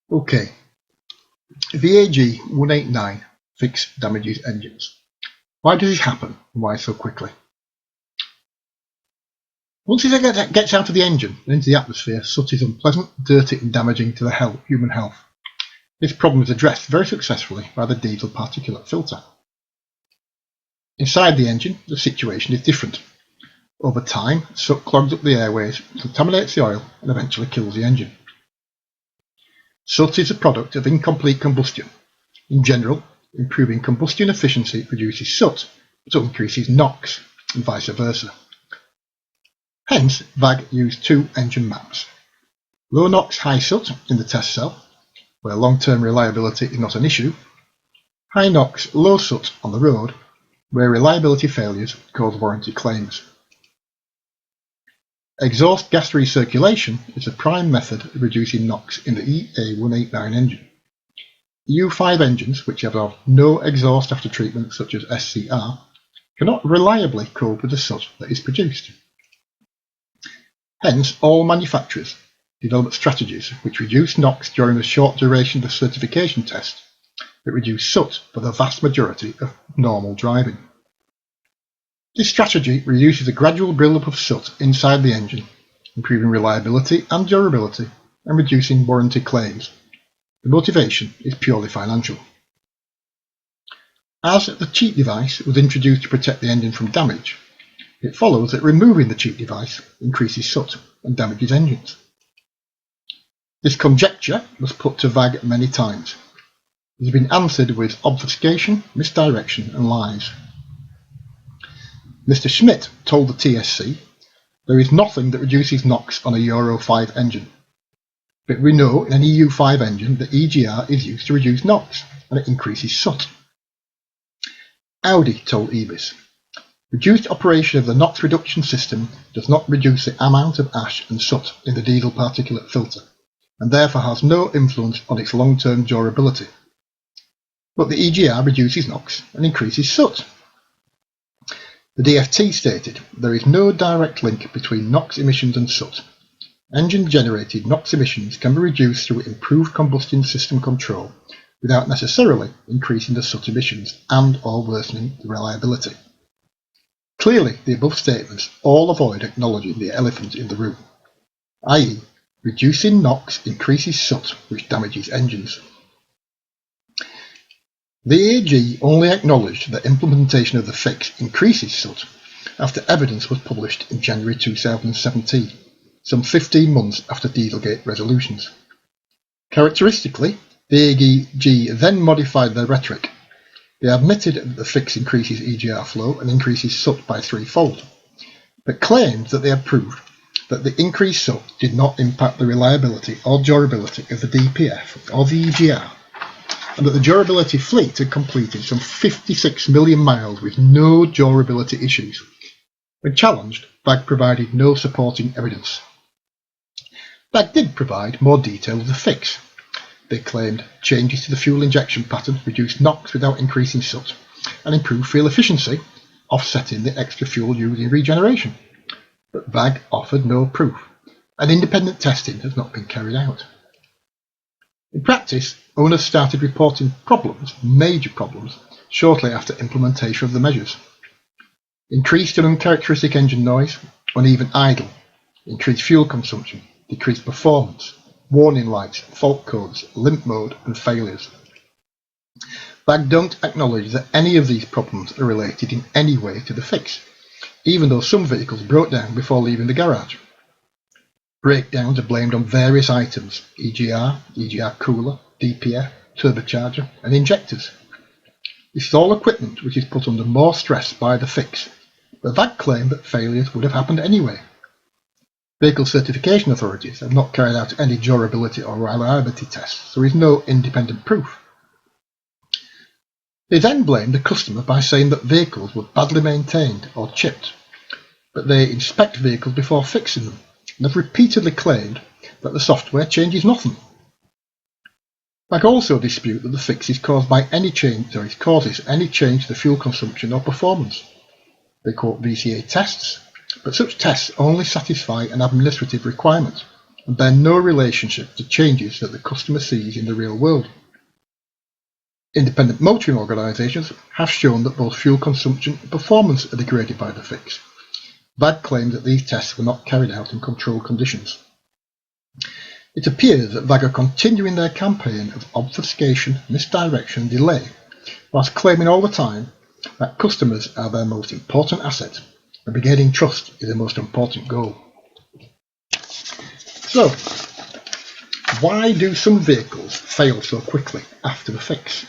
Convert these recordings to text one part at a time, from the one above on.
Okay, VAG 189 Fix damages engines. Why does this happen and why so quickly? Once it gets out of the engine and into the atmosphere, soot is unpleasant, dirty and damaging to the human health. This problem is addressed very successfully by the diesel particulate filter. Inside the engine, the situation is different. Over time, soot clogs up the airways, contaminates the oil and eventually kills the engine. Soot is a product of incomplete combustion. In general, improving combustion efficiency reduces soot, but increases NOx, and vice versa. Hence, VAG used two engine maps. Low NOx high soot in the test cell, where long-term reliability is not an issue. High NOx low soot on the road, where reliability failures cause warranty claims. Exhaust gas recirculation is the prime method of reducing NOx in the EA189 engine. EU5 engines, which have no exhaust after treatment such as SCR, cannot reliably cope with the soot that is produced. Hence, all manufacturers develop strategies which reduce NOx during the short duration of the certification test, but reduce soot for the vast majority of normal driving. This strategy reduces the gradual build-up of soot inside the engine, improving reliability and durability and reducing warranty claims. The motivation is purely financial. As the cheat device was introduced to protect the engine from damage, it follows that removing the cheat device increases soot and damages engines. This conjecture was put to VAG many times. It has been answered with obfuscation, misdirection and lies. Mr. Schmidt told the TSC, "There is nothing that reduces NOx on a Euro 5 engine. But we know in an EU5 engine that EGR is used to reduce NOx, and it increases soot." Audi told EBIS, "Reduced operation of the NOx reduction system does not reduce the amount of ash and soot in the diesel particulate filter, and therefore has no influence on its long-term durability. But the EGR reduces NOx and increases soot." The DFT stated, "There is no direct link between NOx emissions and soot. Engine-generated NOx emissions can be reduced through improved combustion system control without necessarily increasing the soot emissions and/or worsening the reliability." Clearly, the above statements all avoid acknowledging the elephant in the room, i.e., reducing NOx increases soot, which damages engines. The AG only acknowledged that implementation of the fix increases soot after evidence was published in January 2017, some 15 months after Dieselgate resolutions. Characteristically, the AG then modified their rhetoric. They admitted that the fix increases EGR flow and increases soot by threefold, but claimed that they had proved that the increased soot did not impact the reliability or durability of the DPF or the EGR, and that the durability fleet had completed some 56 million miles with no durability issues. When challenged, VAG provided no supporting evidence. VAG did provide more detail of the fix. They claimed changes to the fuel injection pattern reduced NOx without increasing soot and improved fuel efficiency, offsetting the extra fuel used in regeneration. But VAG offered no proof, and independent testing has not been carried out. In practice, owners started reporting problems, major problems, shortly after implementation of the measures. Increased and uncharacteristic engine noise, uneven idle, increased fuel consumption, decreased performance, warning lights, fault codes, limp mode and failures. VAG don't acknowledge that any of these problems are related in any way to the fix, even though some vehicles broke down before leaving the garage. Breakdowns are blamed on various items: EGR, EGR cooler, DPF, turbocharger and injectors. This is all equipment which is put under more stress by the fix, but VAG claimed that failures would have happened anyway. Vehicle certification authorities have not carried out any durability or reliability tests, so there is no independent proof. They then blamed the customer by saying that vehicles were badly maintained or chipped, but they inspect vehicles before fixing them, and have repeatedly claimed that the software changes nothing. VAG also dispute that the fix is caused by causes any change to the fuel consumption or performance. They quote VCA tests, but such tests only satisfy an administrative requirement, and bear no relationship to changes that the customer sees in the real world. Independent motoring organisations have shown that both fuel consumption and performance are degraded by the fix. VAG claims that these tests were not carried out in controlled conditions. It appears that VAG are continuing their campaign of obfuscation, misdirection and delay, whilst claiming all the time that customers are their most important asset and regaining trust is their most important goal. So, why do some vehicles fail so quickly after the fix?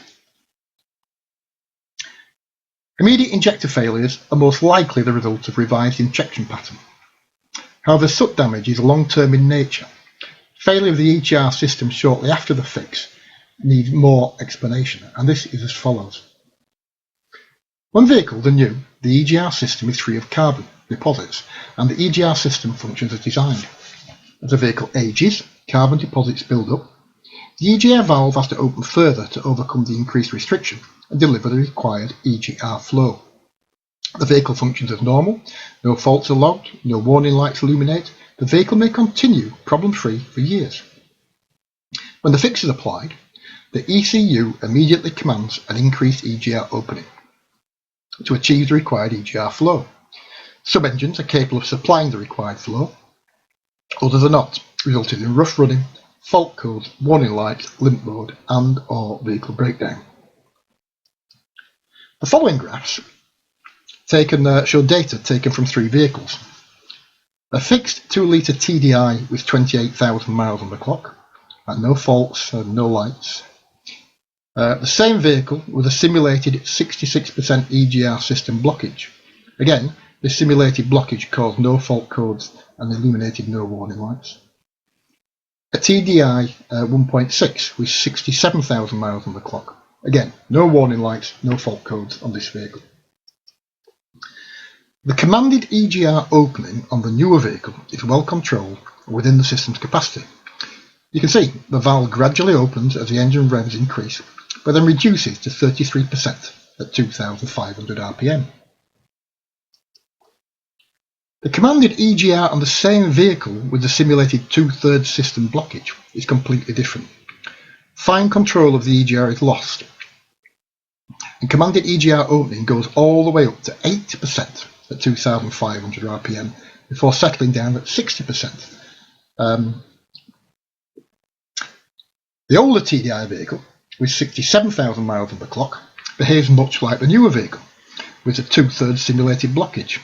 Immediate injector failures are most likely the result of revised injection pattern. However, soot damage is long-term in nature. Failure of the EGR system shortly after the fix needs more explanation, and this is as follows. When vehicles are new, the EGR system is free of carbon deposits, and the EGR system functions as designed. As a vehicle ages, carbon deposits build up. The EGR valve has to open further to overcome the increased restriction and deliver the required EGR flow. The vehicle functions as normal, no faults are logged, no warning lights illuminate. The vehicle may continue problem-free for years. When the fix is applied, the ECU immediately commands an increased EGR opening to achieve the required EGR flow. Some engines are capable of supplying the required flow, others are not, resulting in rough running, fault codes, warning lights, limp mode and or vehicle breakdown. The following graphs show data taken from 3 vehicles. A fixed 2-litre TDI with 28,000 miles on the clock, and no faults and no lights. The same vehicle with a simulated 66% EGR system blockage. Again, this simulated blockage caused no fault codes and illuminated no warning lights. A TDI 1.6 with 67,000 miles on the clock. Again, no warning lights, no fault codes on this vehicle. The commanded EGR opening on the newer vehicle is well controlled within the system's capacity. You can see the valve gradually opens as the engine revs increase, but then reduces to 33% at 2,500 RPM. The commanded EGR on the same vehicle with the simulated 2/3 system blockage is completely different. Fine control of the EGR is lost, and commanded EGR opening goes all the way up to 80% at 2,500 RPM before settling down at 60%. The older TDI vehicle with 67,000 miles on the clock behaves much like the newer vehicle with a 2/3 simulated blockage.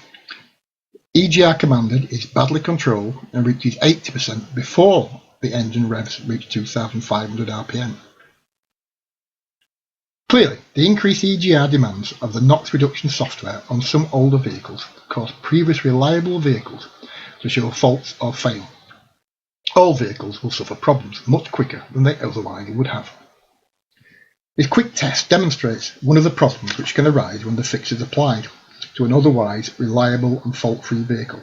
EGR commanded is badly controlled and reaches 80% before the engine revs reach 2,500 RPM. Clearly, the increased EGR demands of the NOx reduction software on some older vehicles cause previous reliable vehicles to show faults or fail. All vehicles will suffer problems much quicker than they otherwise would have. This quick test demonstrates one of the problems which can arise when the fix is applied to an otherwise reliable and fault-free vehicle.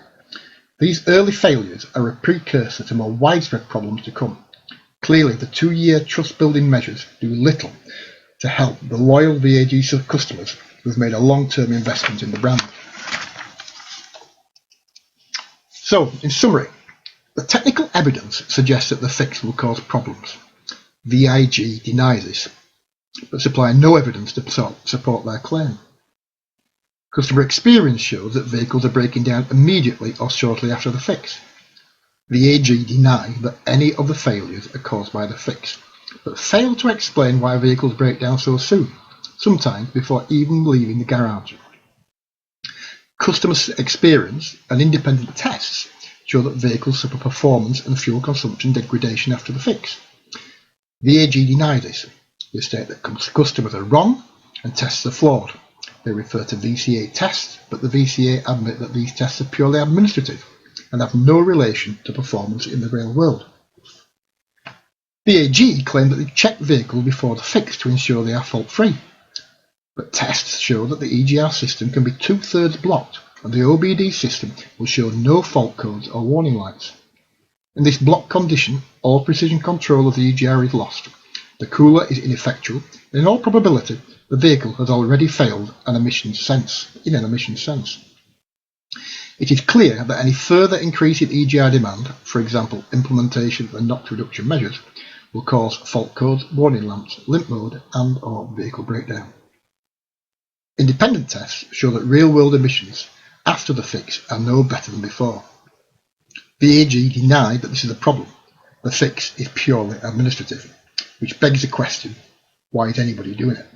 These early failures are a precursor to more widespread problems to come. Clearly, the 2-year trust-building measures do little to help the loyal VAG customers who have made a long-term investment in the brand. So, in summary, the technical evidence suggests that the fix will cause problems. VAG denies this, but supply no evidence to support their claim. Customer experience shows that vehicles are breaking down immediately or shortly after the fix. VAG deny that any of the failures are caused by the fix, but fail to explain why vehicles break down so soon, sometimes before even leaving the garage. Customer experience and independent tests show that vehicles suffer performance and fuel consumption degradation after the fix. VAG deny this. They state that customers are wrong and tests are flawed. They refer to VCA tests, but the VCA admit that these tests are purely administrative and have no relation to performance in the real world. VAG claim that they check vehicles before the fix to ensure they are fault-free, but tests show that the EGR system can be 2/3 blocked and the OBD system will show no fault codes or warning lights. In this blocked condition, all precision control of the EGR is lost. The cooler is ineffectual, and in all probability, the vehicle has already failed in an emission sense. It is clear that any further increase in EGR demand, for example implementation of the NOx reduction measures, will cause fault codes, warning lamps, limp mode and/or vehicle breakdown. Independent tests show that real-world emissions after the fix are no better than before. VAG deny that this is a problem. The fix is purely administrative, which begs the question, why is anybody doing it?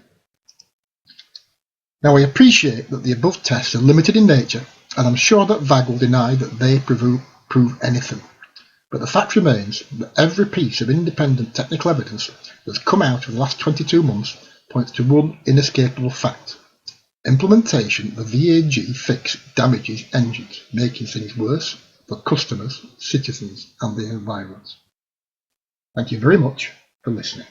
Now I appreciate that the above tests are limited in nature, and I'm sure that VAG will deny that they prove anything. But the fact remains that every piece of independent technical evidence that's come out in the last 22 months points to one inescapable fact. Implementation of the VAG fix damages engines, making things worse for customers, citizens and the environment. Thank you very much for listening.